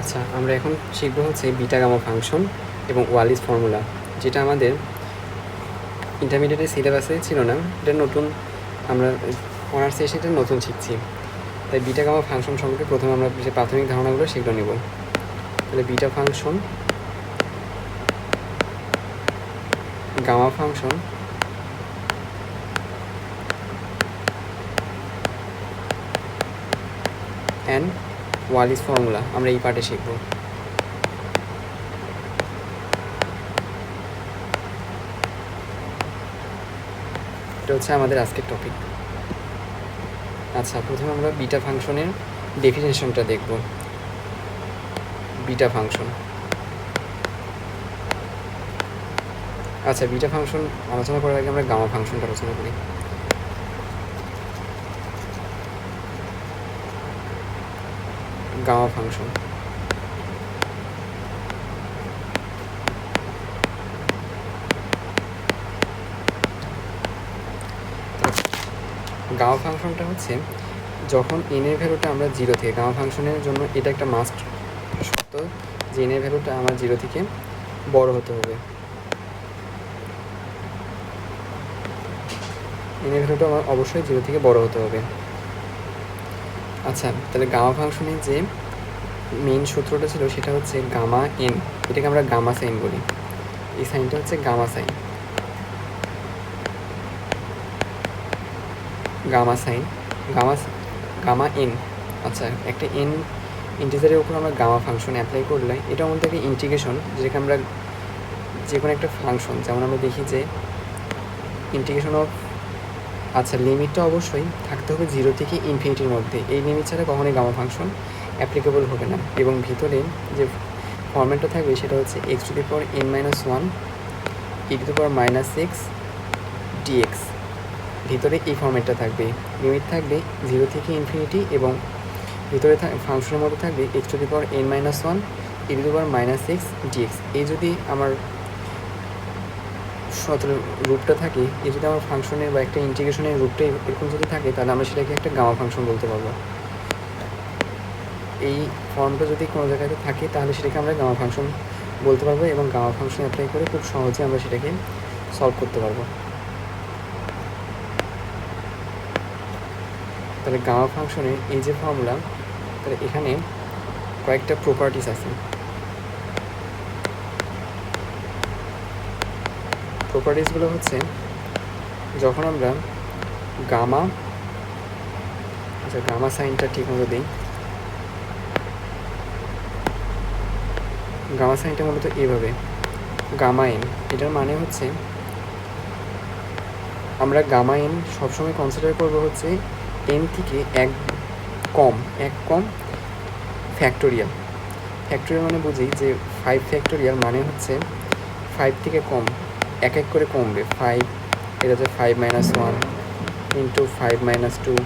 আচ্ছা, আমরা এখন শিখবো হচ্ছে বিটা গামা ফাংশন এবং ওয়ালিস ফর্মুলা, যেটা আমাদের ইন্টারমিডিয়েটের সিলেবাসে ছিল না। এটা নতুন, আমরা অনার্সে এসে এটা নতুন শিখছি। তাই বিটা গামা ফাংশন সম্পর্কে প্রথমে আমরা যে প্রাথমিক ধারণাগুলো সেগুলো নেব। তাহলে beta function, gamma function and Wallis formula আমরা এই পার্টে শিখব। এটা হচ্ছে আমাদের আজকের টপিক। আচ্ছা, প্রথমে আমরা বিটা ফাংশনের ডেফিনেশনটা দেখব। বিটা ফাংশন, আচ্ছা বিটা ফাংশন আলোচনা করার আগে আমরা গামা ফাংশনটা আলোচনা করি। গামা ফাংশন, গামা ফাংশনটা হচ্ছে যখন এন এর ভ্যালুটা আমরা জিরো থেকে, গামা ফাংশনের জন্য এটা একটা মাস্ট শর্ত যে এন এর ভ্যালুটা আমার জিরো থেকে বড় হতে হবে। এন এর ভ্যালুটা আমার অবশ্যই জিরো থেকে বড় হতে হবে। আচ্ছা, তাহলে গামা ফাংশনের যে মেইন সূত্রটা ছিল সেটা হচ্ছে গামা এন, এটাকে আমরা গামা সাইন বলি। এই সাইনটা হচ্ছে gamma sign, gamma sign, gamma N. আচ্ছা, একটা এন ইন্টিজারের উপর আমরা গামা ফাংশন অ্যাপ্লাই করলে এটার মধ্যে একটা ইন্টিগ্রেশন, যেটাকে আমরা যে কোনো একটা ফাংশন, যেমন আমরা দেখি যে ইন্টিগ্রেশন অফ, আচ্ছা লিমিটটা অবশ্যই থাকতে হবে জিরো থেকে ইনফিনিটির মধ্যে। এই লিমিট ছাড়া কখনোই গামা ফাংশন অ্যাপ্লিকেবল হবে না। এবং ভিতরে যে ফর্ম্যাটটা থাকবে সেটা হচ্ছে X to the power N minus one E to the power minus six dx. ভিতরে এই ফর্ম্যাটটা থাকবে, লিমিট থাকবে জিরো থেকে ইনফিনিটি, এবং ভিতরে ফাংশনের মধ্যে থাকবে X to the power N minus one E to the power minus six dx. এই যদি আমার রূপটা থাকে, এই যদি আমার ফাংশনের বা একটা ইন্টিগ্রেশনের রূপটা এরকম যদি থাকে, তাহলে আমরা সেটাকে একটা গামা ফাংশন বলতে পারবো। এই ফর্মটা যদি কোনো জায়গাতে থাকে তাহলে সেটাকে আমরা গামা ফাংশন বলতে পারবো, এবং গামা ফাংশন অ্যাপ্লাই করে খুব সহজে আমরা সেটাকে সলভ করতে পারবো। তাহলে গামা ফাংশনের এই যে ফর্মুলা, তাহলে এখানে কয়েকটা প্রপার্টিস আছে। প্রপার্টিসগুলো হচ্ছে যখন আমরা গামা, আচ্ছা গামা সাইনটা ঠিক মতো দিই, গামা সাইনটা মূলত এইভাবে গামা এন, এটার মানে হচ্ছে আমরা গামা এন সবসময় কনসিডার করবো হচ্ছে এন থেকে এক কম ফ্যাক্টোরিয়াল। ফ্যাক্টোরিয়াল মানে বুঝি যে 5 ফ্যাক্টোরিয়াল মানে হচ্ছে 5 থেকে কম, এক এক করে কমবে। 5, এটা হচ্ছে 5 minus 1 into 5 minus 2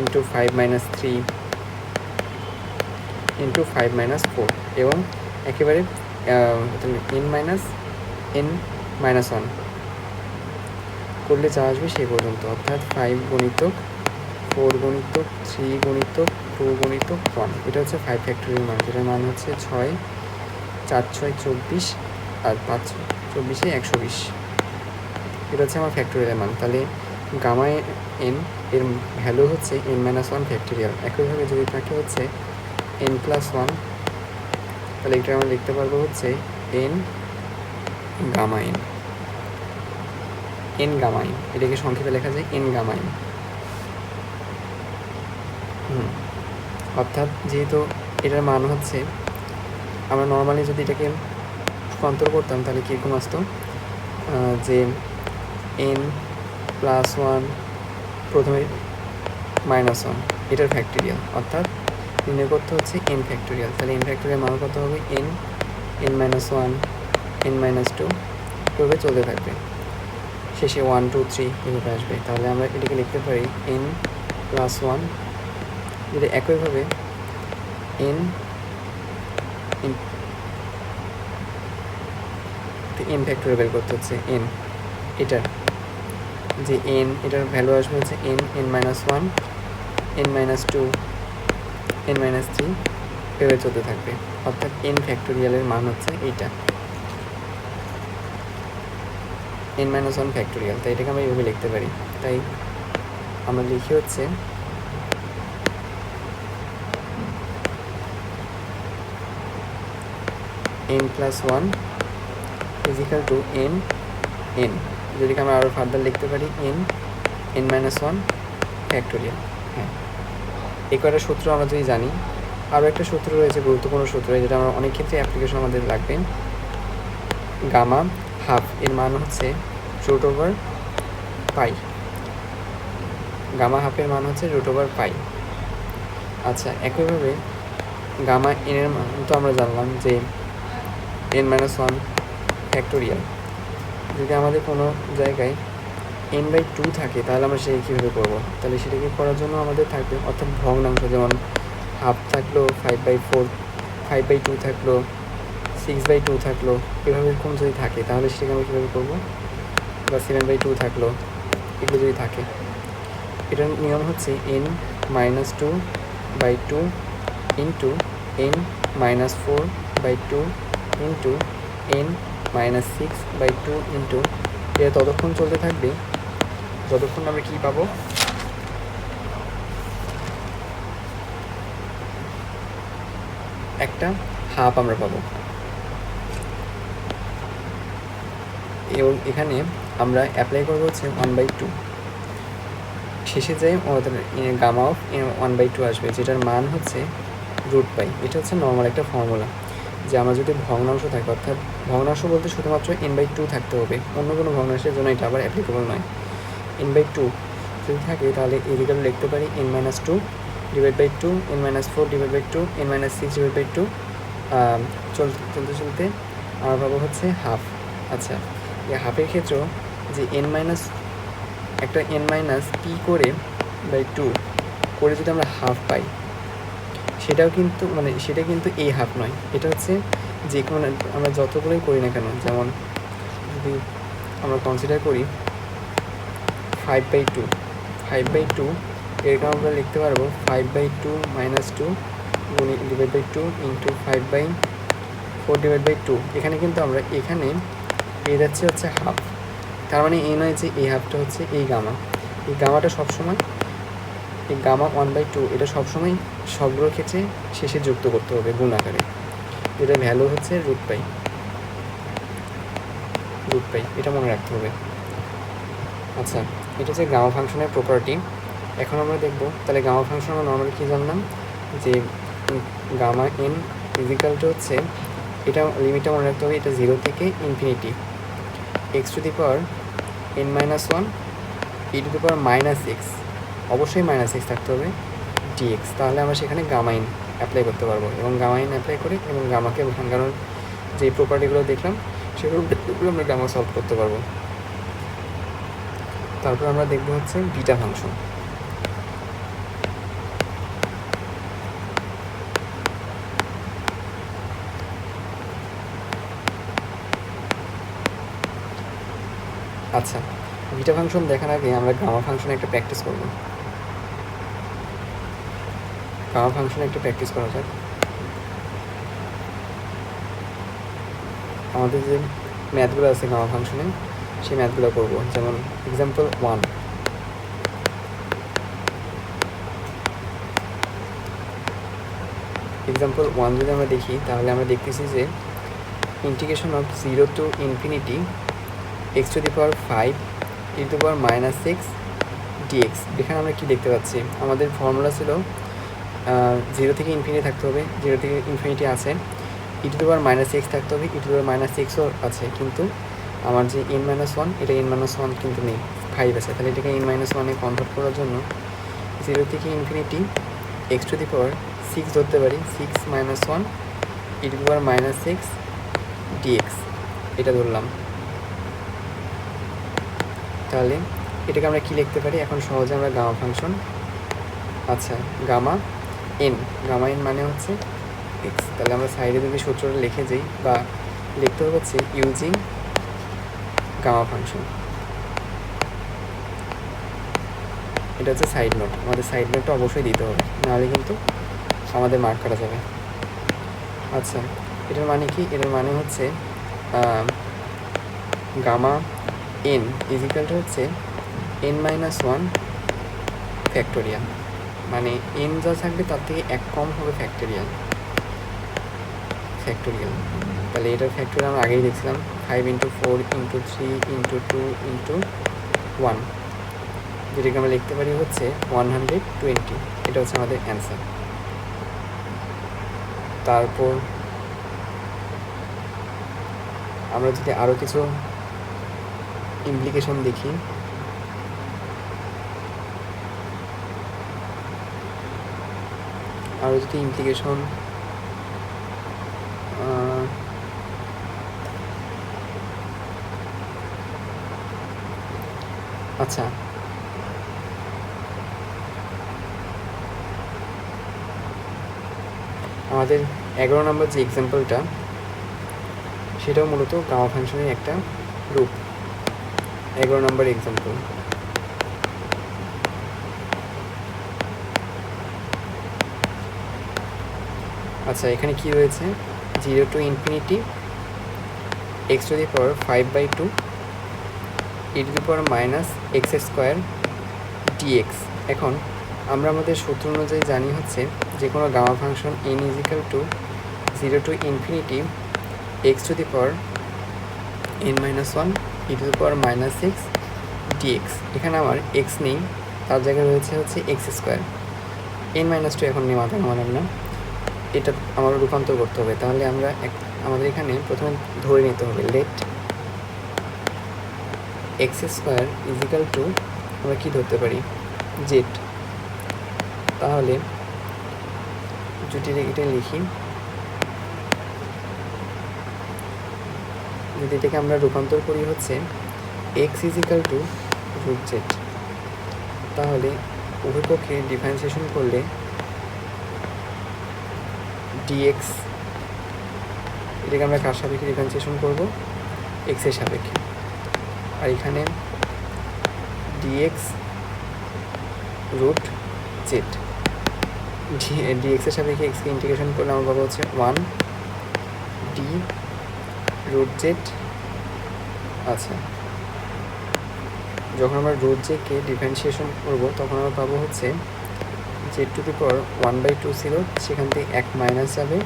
into 5 minus 3 into 5 minus 4, এবং একেবারে এন মাইনাস 1 করলে যা আসবে সেই পর্যন্ত, অর্থাৎ 5 গুণিতক 4 গুণিতক 3 গুণিতক 2 গুণিতক 1। এটা হচ্ছে 5 ফ্যাক্টোরিয়াল মান, যেটার মান হচ্ছে 6, 4 6 24 আর 5 24 120। এটা হচ্ছে আমার ফ্যাক্টোরিয়াল মান। তাহলে গামা এন এর ভ্যালু হচ্ছে এন মাইনাস 1 ফ্যাক্টোরিয়াল। একইভাবে যদি থাকে হচ্ছে এন প্লাস 1, তাহলে এটা আমরা লিখতে পারবো হচ্ছে N gamma N, N gamma N, এটাকে সংক্ষেপে লেখা যায় এন গামা এন। অর্থাৎ যেহেতু এটার মান হচ্ছে, আমরা নর্মালি যদি এটাকে রূপান্তর করতাম তাহলে কীরকম আসতো, যে এন প্লাস 1 প্রথমে মাইনাস 1 এটার ফ্যাক্টোরিয়াল, অর্থাৎ নির্ণয় করতে হচ্ছে এন ফ্যাক্টোরিয়াল। তাহলে এন ফ্যাক্টোরিয়াল মান কত হবে, এন মাইনাস 1 এন মাইনাস 2 এভাবে চলতে থাকবে, শেষে 1 2 3 এভাবে আসবে। তাহলে আমরা এটাকে লিখতে পারি এন প্লাস 1, যেটা একইভাবে এন ফ্যাক্টোরিয়াল বের করতে হচ্ছে এন, এটার যে এন, এটার ভ্যালু আসবে হচ্ছে N minus 1 N minus 2 N minus 3 এভাবে চলতে থাকবে, অর্থাৎ এন ফ্যাক্টোরিয়ালের মান হচ্ছে এইটা n-1 ফ্যাক্টোরিয়াল। তাই এটাকে আমরা এইভাবে লিখতে পারি। তাই আমরা লিখি হচ্ছে n+1 is equal to n। যেটাকে আমরা আরও ফার্দার লিখতে পারি n-1 ফ্যাক্টোরিয়াল। হ্যাঁ, এই কয়টা সূত্র আমরা যদি জানি, আরও একটা সূত্র রয়েছে, গুরুত্বপূর্ণ সূত্র, যেটা আমরা অনেক ক্ষেত্রে অ্যাপ্লিকেশন আমাদের লাগবে। গামা হাফ এর মান হচ্ছে √π। গামা হাফের মান হচ্ছে √π। আচ্ছা, একইভাবে গামা এর মান তো আমরা জানলাম যে n-1 ফ্যাক্টোরিয়াল। যদি আমাদের কোনো জায়গায় n/2 থাকে তাহলে আমরা সেটা কীভাবে করবো? তাহলে সেটাকে করার জন্য আমাদের থাকবে, অর্থাৎ ভগ্নাংশ, যেমন হাফ থাকলো, 5/4, 5/2 থাকলো, 6/2 থাকলো, এভাবে এরকম যদি থাকে তাহলে সেটাকে আমরা কীভাবে করবো? বা 7/2 থাকলো, এগুলো যদি থাকে, এটার নিয়ম হচ্ছে n-2/2 into n-4/2 into n-6/2 into, এটা ততক্ষণ চলতে থাকবে যতক্ষণ আমরা কী পাবো? একটা হাফ আমরা পাবো। এবং এখানে আমরা অ্যাপ্লাই করবো হচ্ছে 1/2। শেষে যে আমাদের গামা অফ 1/2 আসবে, যেটার মান হচ্ছে √π। এটা হচ্ছে নর্মাল একটা ফর্মুলা, যে আমরা যদি ভগ্নাংশ থাকে, অর্থাৎ ভগ্নাংশ বলতে শুধুমাত্র n/2 থাকতে হবে, অন্য কোনো ভগ্নাংশের জন্য এটা আবার অ্যাপ্লিকেবল নয়। n/2 যদি থাকে তাহলে এদিকে লিখতে পারি n-2 /2, n-4 /2, n-6 /2। চলতে চলতে আমরা পাবো হচ্ছে হাফ। আচ্ছা, এই হাফের ক্ষেত্রেও যে একটা n-p করে /2 করে যদি আমরা হাফ পাই, সেটাও কিন্তু সেটা কিন্তু এই হাফ নয়, এটা হচ্ছে যে কোনো আমরা যতগুলোই করি না কেন, যেমন যদি আমরা কনসিডার করি 5/2 এরকম আমরা লিখতে পারবো 5/2 - 2 /2 ইন্টু 5/4 এখানে কিন্তু আমরা এখানে পেয়ে যাচ্ছে হচ্ছে হাফ। তার মানে এই নয় যে এই হাফটা হচ্ছে এই গামাটা সবসময়, এই গামা 1/2 এটা সবসময় সবগুলোর ক্ষেত্রে শেষে যুক্ত করতে হবে গুণ আকারে, যেটা ভ্যালু হচ্ছে √π। এটা মনে রাখতে হবে। আচ্ছা, এটা হচ্ছে গামা ফাংশনের প্রপার্টি। এখন আমরা দেখব তাহলে গামা ফাংশন আমরা নর্মালি কী জানলাম, যে গামা n ইজিক্যাল টু হচ্ছে, এটা লিমিটটা মনে রাখতে হবে, এটা 0 থেকে ইনফিনিটি x⁻n-1 e⁻−x, অবশ্যই -x থাকতে হবে, dx। তাহলে আমরা সেখানে গামা n অ্যাপ্লাই করতে পারবো, এবং গামা n অ্যাপ্লাই করে এবং গামাকে কারণ যে প্রপার্টিগুলো দেখলাম সেগুলো আমরা গামা সলভ করতে পারবো। তারপর আমরা দেখব হচ্ছে বিটা ফাংশন। আচ্ছা, বিটা ফাংশন দেখার আগে আমরা গামা ফাংশনে একটা প্র্যাকটিস করব। গামা ফাংশনে একটা প্র্যাকটিস করা যাক। আমাদের যে ম্যাথগুলো আছে গামা ফাংশনে, সেই ম্যাথগুলো করব। যেমন এক্সাম্পল 1, যদি আমরা দেখি তাহলে আমরা দেখতেছি যে integration of 0 to infinity x⁵ e⁻−x dx। এখানে আমরা কি দেখতে পাচ্ছি, আমাদের ফর্মুলা ছিল 0 থেকে ইনফিনিটি থাকতে হবে, 0 থেকে ইনফিনিটি আছে, e⁻−x থাকতে হবে, e⁻−xও আছে, কিন্তু আমার যে n-1 এটা n-1 কিন্তু নেই, 5 আছে। তাহলে এটাকে n-1 কনভার্ট করার জন্য 0 থেকে ইনফিনিটি x⁶ ধরতে পারি, 6 - 1 e⁻−x dx এটা ধরলাম। তাহলে এটাকে আমরা কী লিখতে পারি এখন সহজে আমরা গামা ফাংশন। আচ্ছা, গামা n মানে হচ্ছে x। তাহলে আমরা সাইডে যদি সূত্রটা লিখে যাই বা লিখতে হবে হচ্ছে ইউজিং গামা ফাংশন। এটা হচ্ছে সাইড নোট, আমাদের সাইড নোটটা অবশ্যই দিতে হবে, নাহলে কিন্তু আমাদের মার্ক কাটা যাবে। আচ্ছা, এটার মানে কি? এটার মানে হচ্ছে গামা এন ইজিক্যালটা হচ্ছে n-1 ফ্যাক্টোরিয়াল, মানে এন যা থাকবে তার থেকে এক কম হবে ফ্যাক্টোরিয়াল। তাহলে এটার ফ্যাক্টোরিয়াল আমরা আগেই দেখছিলাম, 5 × 4 × 3 × 2 × 1, যেটাকে আমরা লিখতে পারি হচ্ছে 120। এটা হচ্ছে আমাদের অ্যান্সার। তারপর আমরা যদি আরও কিছু ইমপ্লিকেশন দেখি, আচ্ছা আমাদের 11 নম্বর যে এক্সাম্পলটা, সেটাও মূলত গামা ফাংশনের একটা রূপ। 11 নম্বর এক্সাম্পল, আচ্ছা এখানে কি রয়েছে? 0 to ∞ x⁵ e⁻ x² dx। এখন আমরা আমাদের সূত্র অনুযায়ী জানি হচ্ছে যে কোনো gamma function n = 0 to ∞ x⁻n-1 e⁻x dx। এখানে আমার x নেই, তার জায়গায় রয়েছে হচ্ছে x²। n-2 এখন নেওয়া আমাদের না, এটা আমার রূপান্তর করতে হবে। তাহলে আমাদের এখানে প্রথমে ধরে নিতে হবে লেট x² আমরা কি ধরতে পারি? z। তাহলে যদি এটা লিখি, যদি এটাকে আমরা রূপান্তর করি হচ্ছে x √z, তাহলে উভয় পক্ষে ডিফারেন্সিয়েশন করলে dx, এটাকে আমরা কার সাপেক্ষে ডিফারেন্সিয়েশন করব? x এর সাপেক্ষে। আর এখানে dx √z, dx এর সাপেক্ষে x কে ইন্টিগ্রেশন করলে আমার পাবো হচ্ছে 1 d √z। আচ্ছা, যখন আমরা √z কে ডিফারেন্সিয়েশন করবো তখন আমরা পাবো হচ্ছে z⁴ 1/2 ছিল, সেখান থেকে 1 মাইনাস যাবে,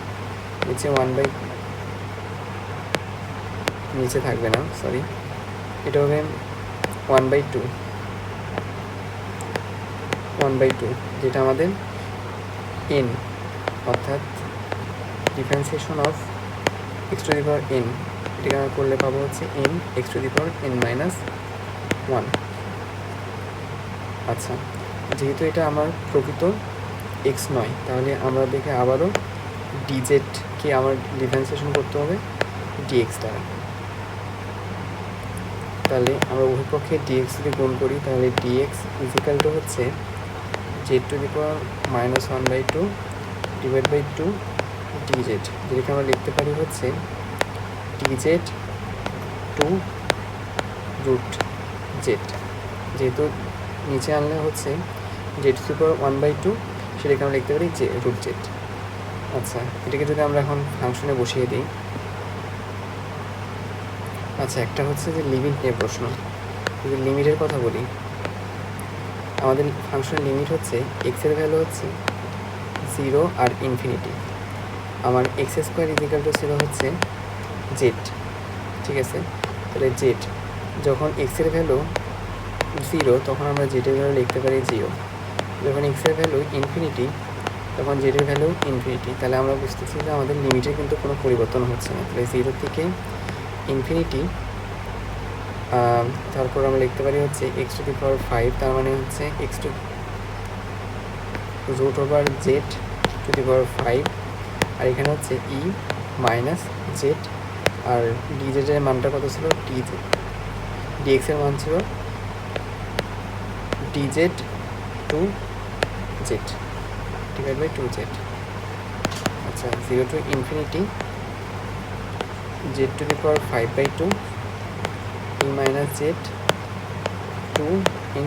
নিচে থাকবে না, সরি, এটা হবে 1/2, যেটা আমাদের n, অর্থাৎ ডিফারেন্সিয়েশন অফ x⁴n, এটাকে আমরা করলে পাবো হচ্ছে n x⁻n-1। আচ্ছা, যেহেতু এটা আমার প্রকৃত x নয়, তাহলে আমরা দেখে আবারও dz কে আমার ডিফারেন্সিয়েশন করতে হবে dx দ্বারা। তাহলে আমরা উভয় পক্ষে dx যদি গুণ করি, তাহলে dx হচ্ছে z⁻⁻² / 2 dz, যেটাকে আমরা লিখতে পারি হচ্ছে dz to √z। যেহেতু নিচে আনলে হচ্ছে z⁴ 1/2, সেটাকে আমরা লিখতে পারি √z। আচ্ছা, এটাকে যদি আমরা এখন ফাংশনে বসিয়ে দিই, আচ্ছা একটা হচ্ছে যে লিমিট নিয়ে প্রশ্ন। যদি লিমিটের কথা বলি, আমাদের ফাংশনের লিমিট হচ্ছে x এর ভ্যালু হচ্ছে 0 আর ইনফিনিটি। আমার x² ছিল হচ্ছে z, ঠিক আছে? তাহলে z যখন x এর ভ্যালু 0, তখন আমরা z এর ভ্যালু লিখতে পারি 0। যখন x এর ভ্যালু ইনফিনিটি, তখন z এর ভ্যালু ইনফিনিটি। তাহলে আমরা বুঝতেছি যে আমাদের লিমিটের কিন্তু কোনো পরিবর্তন হচ্ছে না। তাহলে 0 থেকে ইনফিনিটি, তারপর আমরা লিখতে পারি হচ্ছে x⁵, তার মানে হচ্ছে x√z⁵, আর এখানে হচ্ছে e−z, আর dz এর মানটা কত ছিল? dx এর মান ছিল dz to z / 2z। আচ্ছা, 0 to ∞ z⁵/2 e−z 2 ×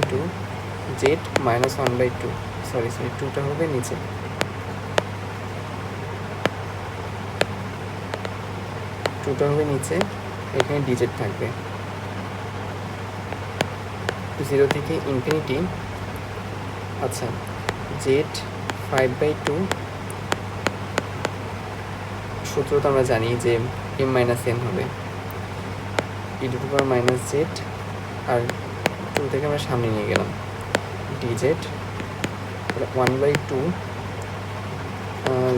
z−1/2, sorry 2টা হবে নিচে, 2টা হবে নিচে, এখানে ডিজেট থাকবে। 0 থেকে ইনফিনিটি, আচ্ছা জেড 5/2, সূত্র তো আমরা জানি যে m-n হবে, e⁻z, আর 2 থেকে আমরা সামনে নিয়ে গেলাম dz 1/2,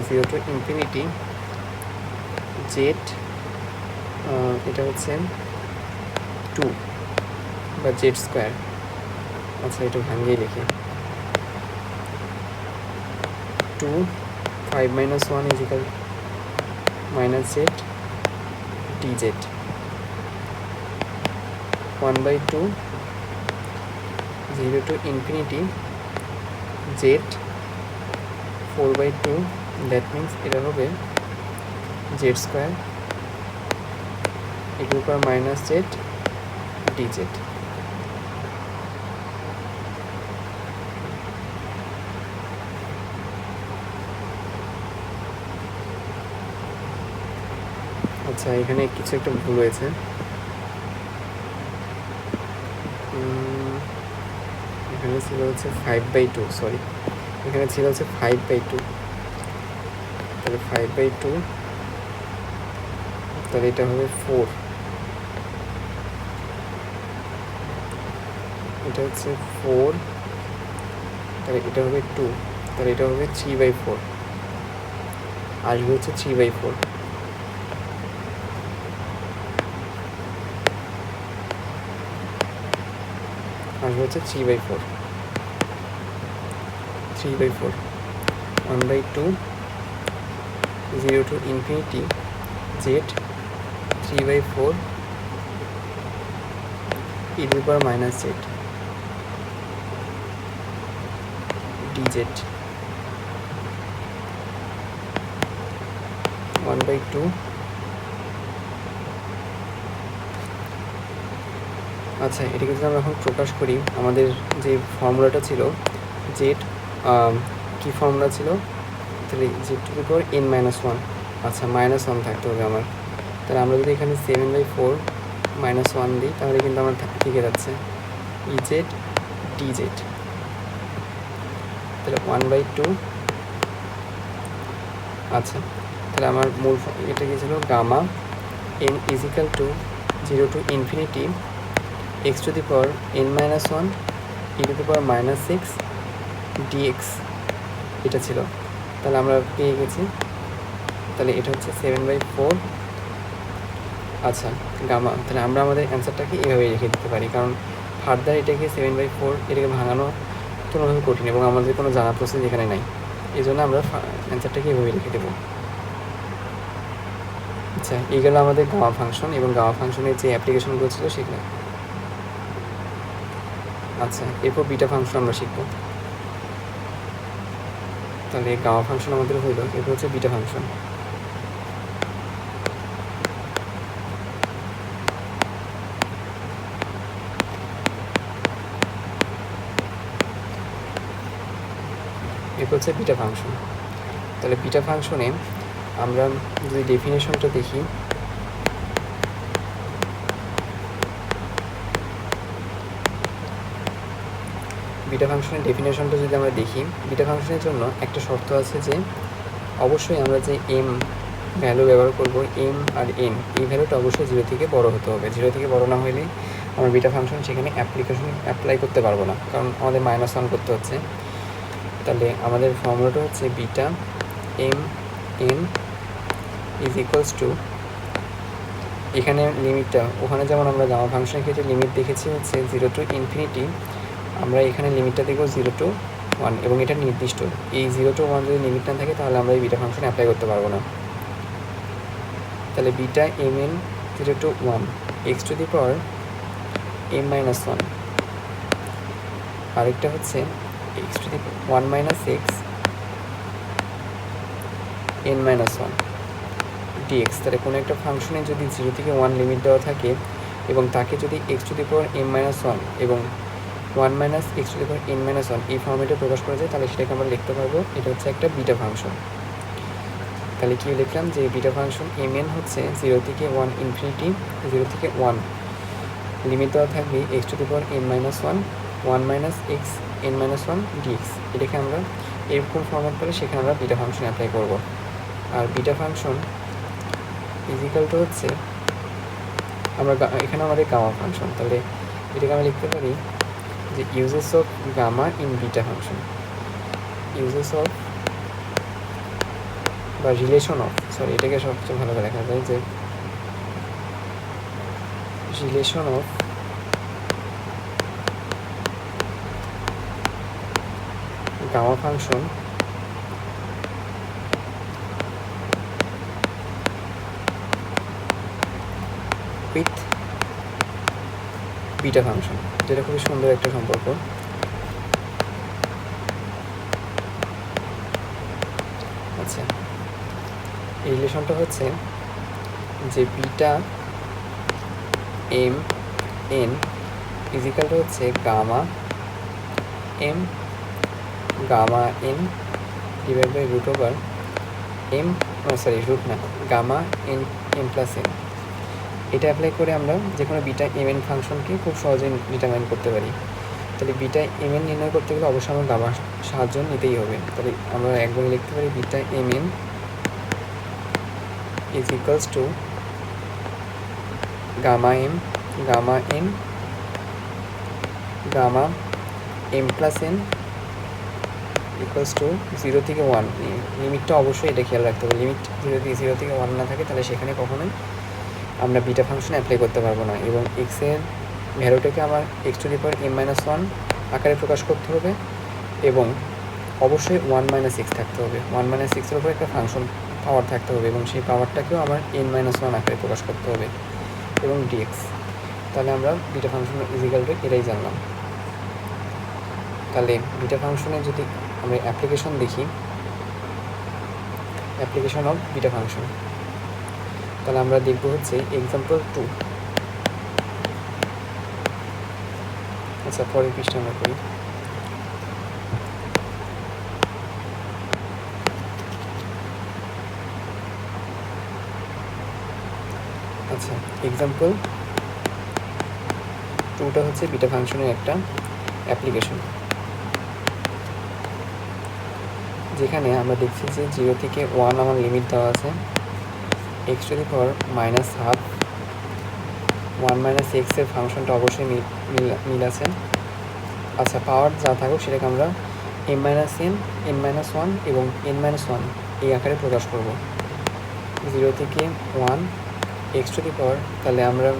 0 to ইনফিনিটি z, এটা হচ্ছে 2 বা জেড স্কোয়ার। আচ্ছা এটা ভাঙিয়ে লিখি, 2 5 - 1 is equal - z dz 1/2, 0 to infinity z 4/2, that means এটা হবে জেড স্কোয়ার e⁻z dz। আচ্ছা এখানে কিছু একটা ভুল হয়েছে, এখানে ছিল হচ্ছে 5/2, সরি এখানে ছিল হচ্ছে 5/2, তাহলে 5/2, তাহলে এটা হবে 4, এটা হচ্ছে 4, তাহলে এটা হবে 2, তাহলে এটা হবে 3/4, আসবে হচ্ছে 3/4, আসবে হচ্ছে 3/4, 1/2, 0 to infinity z 3/4 e⁻z dz 1/2। আচ্ছা এটাকে যদি আমরা এখন প্রকাশ করি, আমাদের যে ফর্মুলাটা ছিল জেড, কি ফর্মুলা ছিল, তাহলে z⁻n-1, আচ্ছা -1 থাকতে হবে আমার, তাহলে আমরা যদি এখানে 7/4 -1 দিই তাহলে কিন্তু আমার থেকে যাচ্ছে ez dz, তাহলে 1/2, আচ্ছা তাহলে আমার মূল এটা কি ছিল, gamma n is equal to 0 to infinity x⁻n-1 e⁻6 dx, এটা ছিল, তাহলে আমরা পেয়ে গেছি, তাহলে এটা হচ্ছে 7/4, আচ্ছা গামা, তাহলে আমরা আমাদের অ্যান্সারটাকে এভাবে রেখে দিতে পারি, কারণ ফার্দার এটাকে 7/4 এটাকে ভাঙানো তুলনাভাবে কঠিন এবং আমাদের কোনো জানা প্রসেস এখানে নাই, এই জন্য আমরা অ্যান্সারটাকে এভাবে রেখে দেবো। আচ্ছা এই গেল আমাদের গামা ফাংশন এবং গামা ফাংশনের যে অ্যাপ্লিকেশনগুলো ছিল সেগুলো। আচ্ছা এরপর বিটা ফাংশন আমরা শিখব, তাহলে গামা ফাংশন আমাদের হইল, এরপর হচ্ছে বিটা ফাংশন। এরপর হচ্ছে বিটা ফাংশন, তাহলে বিটা ফাংশনে আমরা যদি ডেফিনেশনটা দেখি, বিটা ফাংশনের ডেফিনেশনটা যদি আমরা দেখি, বিটা ফাংশনের জন্য একটা শর্ত আছে যে অবশ্যই আমরা যে এম ভ্যালু ব্যবহার করব, এম আর এন, এই ভ্যালুটা অবশ্যই 0 থেকে বড় হতে হবে, 0 থেকে বড় না হলে আমরা বিটা ফাংশন সেখানে অ্যাপ্লাই করতে পারবো না, কারণ আমাদের -1 করতে হচ্ছে। তাহলে আমাদের ফর্মুলাটা হচ্ছে beta M N is equals to, এখানে লিমিটটা ওখানে যেমন আমরা গামা ফাংশনের ক্ষেত্রে লিমিট দেখেছি হচ্ছে 0 to ইনফিনিটি, আমরা এখানে লিমিটটা দেখব 0 to 1 এবং এটা নির্দিষ্ট, এই 0 to 1 যদি লিমিট না থাকে তাহলে আমরা এই বিটা ফাংশনে অ্যাপ্লাই করতে পারবো না। তাহলে beta M N 0 to 1 x⁻m-1, আরেকটা হচ্ছে x⁻1 - n-1 dx। তাহলে কোনো একটা ফাংশনে যদি 0 থেকে 1 লিমিট দেওয়া থাকে এবং তাকে যদি x⁻m-1 এবং 1 - x⁻n-1 এই ফর্মেটে প্রকাশ করা যায়, তাহলে সেটাকে আমরা লিখতে পারবো এটা হচ্ছে একটা বিটা ফাংশন। তাহলে কী লিখলাম যে বিটা ফাংশন এম এন হচ্ছে 0 থেকে 1 ইনফিনিটি 0 থেকে 1 লিমিট দেওয়া থাকবে x two the power n minus 1 1 minus x n minus 1 dx। এটাকে আমরা এরকম ফর্ম্যাট পেলে সেখানে আমরা বিটা ফাংশন অ্যাপ্লাই করব। আর বিটা ফাংশন ইজিক্যাল টু হচ্ছে আমরা এখানে আমাদের গামা ফাংশন, তাহলে এটাকে আমরা লিখতে পারি যে uses of gamma in beta function, uses of বা রিলেশন অফ, সরি এটাকে সবচেয়ে ভালো করে দেখা যায় যে relation of gamma function with beta function, যেটা খুবই সুন্দর একটা সম্পর্ক। আচ্ছা, এই রিলেশনটা হচ্ছে যে বিটা এম এন ইজিক্যালটা হচ্ছে gamma M gamma N divide by root over M, sorry root না, gamma N M plus N. এটা অ্যাপ্লাই করে আমরা যে কোনো বিটা এম এন ফাংশনকে খুব সহজেই ডিটারমাইন করতে পারি। তাহলে বিটা এম এন নির্ণয় করতে গেলে অবশ্যই আমার গামার সাহায্য নিতেই হবে। তাহলে আমরা একবারে লিখতে পারি beta M N is equals to gamma M gamma N gamma M plus N equals to 0 থেকে 1। লিমিটটা অবশ্যই এটা খেয়াল রাখতে হবে, লিমিট 0 থেকে 1 না থাকে তাহলে সেখানে কখনোই আমরা বিটা ফাংশন অ্যাপ্লাই করতে পারবো না। এবং এক্সের ভ্যালুটাকে আমার X to the power M minus 1 আকারে প্রকাশ করতে হবে এবং অবশ্যই 1 মাইনাস এক্স থাকতে হবে, 1 মাইনাস এক্সের উপর একটা ফাংশন পাওয়ার থাকতে হবে এবং সেই পাওয়ারটাকেও আমার এন মাইনাস 1 আকারে প্রকাশ করতে হবে এবং ডিএক্স। তাহলে আমরা বিটা ফাংশন ইজিক্যাল টু এটাই জানলাম। তাহলে বিটা ফাংশনে যদি আমরা অ্যাপ্লিকেশন দেখি, অ্যাপ্লিকেশন অফ বিটা ফাংশন, তাহলে আমরা দেখব হচ্ছে এক্সাম্পল 2। আচ্ছা, পরের পৃষ্ঠা আমরা করি। আচ্ছা, এক্সাম্পল 2টা হচ্ছে বিটা ফাংশনের একটা অ্যাপ্লিকেশন, যেখানে আমরা দেখছি যে 0 থেকে 1 আমার লিমিট দেওয়া আছে, x to the power minus half 1 minus এক্সের ফাংশনটা অবশ্যই মিল আছে। আচ্ছা, পাওয়ার যা থাকুক সেটাকে আমরা M minus N N minus 1 এবং এন মাইনাস 1 এই আকারে প্রকাশ করব। 0 থেকে 1 এক্স টু দি পাওয়ার, তাহলে আমরা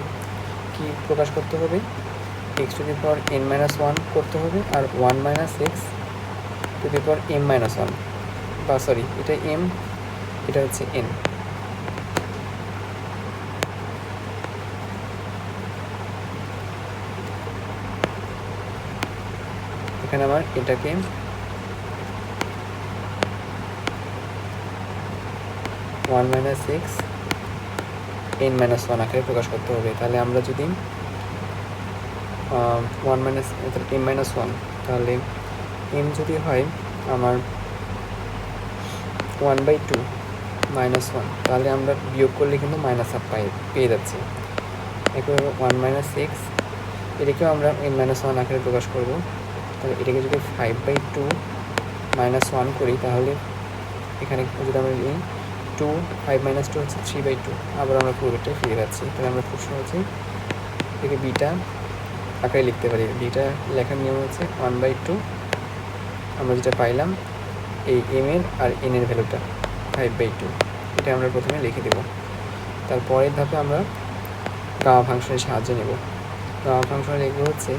কি প্রকাশ করতে হবে, X to the power N minus 1 করতে হবে আর 1 minus X to the power M minus 1, বা সরি এটা এম, এটা হচ্ছে এন। এখানে আমার এটাকে 1 মাইনাস এক্স এন মাইনাস 1 আকারে প্রকাশ করতে হবে। তাহলে আমরা যদি 1 মাইনাস এম মাইনাস 1, তাহলে এম যদি হয় আমার 1/2 মাইনাস 1, তাহলে আমরা বিয়োগ করলে কিন্তু মাইনাস হাফ পেয়ে যাচ্ছি। একইভাবে 1 মাইনাস এক্স, এটাকেও আমরা এন মাইনাস 1 আকারে প্রকাশ করব। তাহলে এটাকে যদি 5/2 মাইনাস 1 করি, তাহলে এখানে যদি আমরা নিই 2, 5 মাইনাস 2 হচ্ছে 3/2, আবার আমরা পুরোটাই ফিরে যাচ্ছি। তাহলে আমরা খুব সহজেই এটাকে বিটা আকারে লিখতে পারি। বিটা লেখার নিয়ম হচ্ছে 1/2, আমরা যেটা পাইলাম এই এম এর আর এন এর ভ্যালুটা 5/2, এটা আমরা প্রথমে লিখে দেব। তারপরের ধাপে আমরা গামা ফাংশনের সাহায্য নেব। গামা ফাংশন লিখব হচ্ছে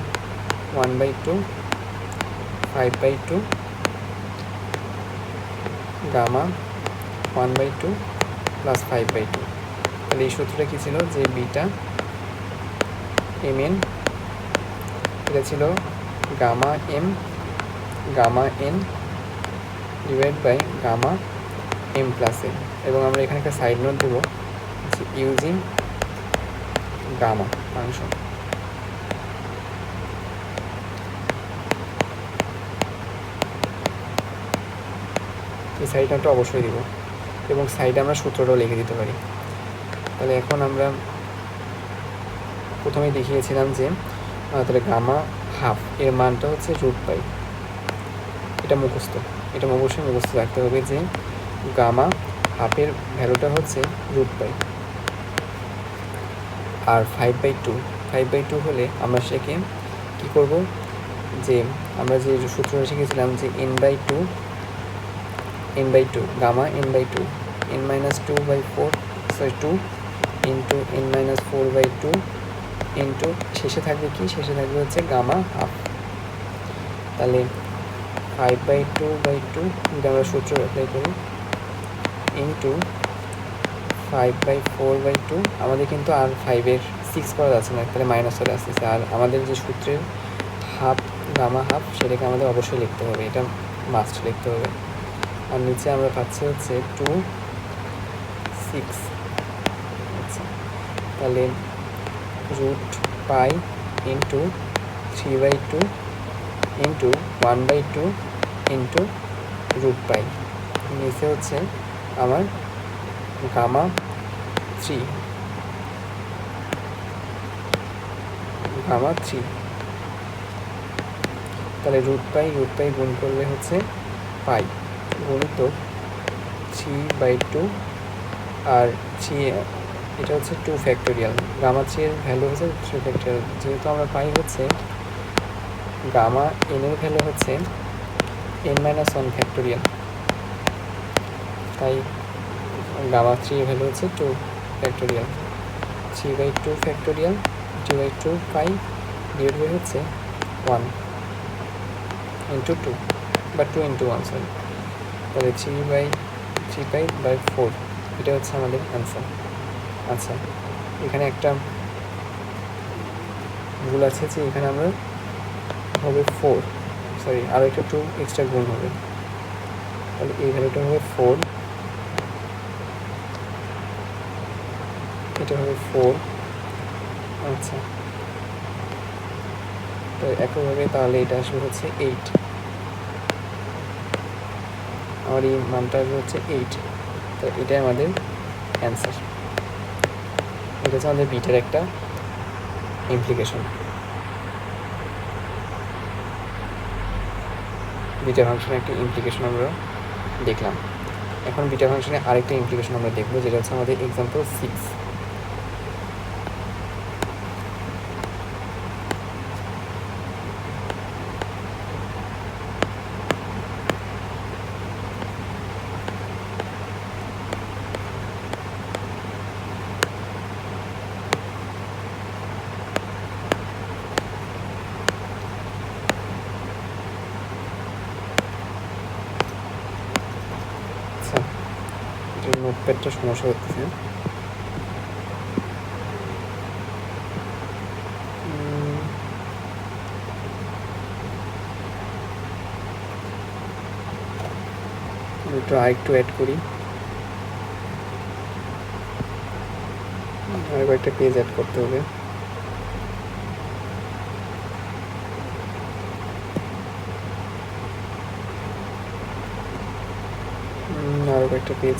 1/2 5/2 গামা 1/2 প্লাস 5/2। তাহলে এই সূত্রটা কী ছিল, যে বিটা এম এন এটা ছিল gamma M gamma N divide by gamma M plus N. এবং আমরা এখানে একটা সাইড নোট দেবো, ইউজিং গামা ফাংশন। এই সাইড নোটটা অবশ্যই দিব। এবং সাইডে আমরা সূত্রটাও লিখে দিতে পারি। তাহলে এখন আমরা প্রথমে দেখিয়েছিলাম যে তাহলে গামা হাফ এর মানটা হচ্ছে √π। এটা অবশ্যই মুখস্থ রাখতে হবে যে গামা হাফের ভ্যালুটা হচ্ছে √π। আর 5/2 হলে আমরা সেকে কী করব, যে আমরা যে সূত্রটা শিখেছিলাম যে n/2 gamma n/2 2 into n-4/2 into শেষে থাকবে হচ্ছে গামা হাফ। তাহলে 5/2 যদি আমরা সূত্র অ্যাপ্লাই করি ইন্টু 5/4/2, আমাদের কিন্তু আর 5-এর 6 করা যাচ্ছে না, তাহলে মাইনাস চলে আসতেছে। আর আমাদের যে সূত্রের হাফ গামা হাফ সেটাকে আমাদের অবশ্যই লিখতে হবে, এটা মাস্ট লিখতে হবে। আর নিচে আমরা পাচ্ছি হচ্ছে 2 6। আচ্ছা, তাহলে √π ইন্টু 3/2 ইন্টু 1/2 ইন্টু √π। নিচে হচ্ছে আমার গামা 3 তাহলে √π গুণ করলে হচ্ছে পাই গুণিত 3/2 আর 3, এটা হচ্ছে 2 ফ্যাক্টোরিয়াল। গামা 3 এর ভ্যালু হচ্ছে 2 ফ্যাক্টোরিয়াল। যেহেতু আমরা পাই হচ্ছে গামা n এর ভ্যালু হচ্ছে n-1 ফ্যাক্টোরিয়াল, তাই গামা 3 এর ভ্যালু হচ্ছে 2 factorial. 3/2 factorial 2/2 pi divide by হচ্ছে 1 ইন্টু 2 বা 2 ইন্টু 1, সরি। তাহলে 3/4 এটা হচ্ছে আমাদের অ্যান্সার। আচ্ছা, এখানে একটা ভুল আছে যে এখানে আমরা হবে 4, সরি আরও একটা 2 এক্সট্রা গুণ হবে, তাহলে এই ভ্যালুটা হবে 4, এটা হবে 4। আচ্ছা, তো একইভাবে তাহলে এটা আসবে হচ্ছে 8, আমার এই মানটা আসবে হচ্ছে 8। তো এটাই আমাদের অ্যান্সার। এটা হচ্ছে আমাদের বিটার একটা ইমপ্লিকেশন, বিটা ফাংশনের একটা ইমপ্লিকেশন আমরা দেখলাম। এখন বিটা ফাংশনের আরেকটা ইমপ্লিকেশন আমরা দেখবো, যেটা হচ্ছে আমাদের এক্সাম্পল 6। নোটপ্যাডটা সমস্যা করতেছে। আরেকটু অ্যাড করি, আর কয়েকটা পেজ অ্যাড করতে হবে। আরও কয়েকটা পেজ